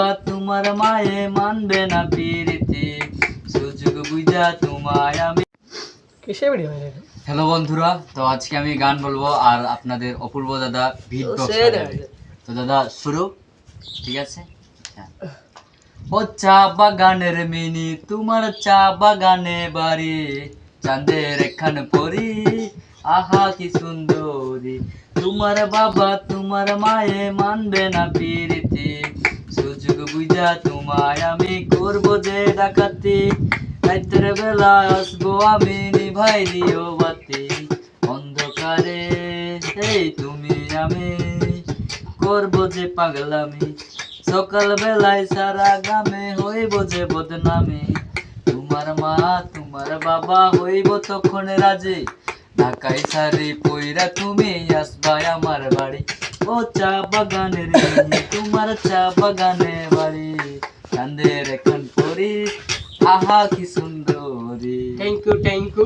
বাবা তোমার মায়ে মানবে না প্রীতি, সুযোগ বুঝা তোমায় আমি। হ্যালো বন্ধুরা, তো আজকে আমি গান বলবো আর আপনাদের অপূর্ব দাদা বিট বক্স বাজাবে। তো দাদা শুরু, ঠিক আছে? ও চা বাগানের মিনি, তোমার চা বাগানে বাড়ি, চাঁদের এখান পরি, আহা কি সুন্দরী। তোমার বাবা তোমার মায়ে মানবে না প্রীতি, সুযোগ বুঝা তোমায় আমি করবো যে ডাকাতি। রাতের বেলা আসবো আমি, নিভাই দিও বাতি, অন্ধকারে এই তুমি আমি করবো যে পাগলামি। সকাল বেলায় সারা গ্রামে হইব যে বদনামি, তোমার মা তোমার বাবা হইব তখন রাজি, ঢাকায় শাড়ি পইরা তুমি আসবা আমার বাড়ি। ও চা বাগানের রানী, তোমার চা বাগানে বাড়ি, চাঁদের এখন পরি, আহা কি সুন্দরী। Thank you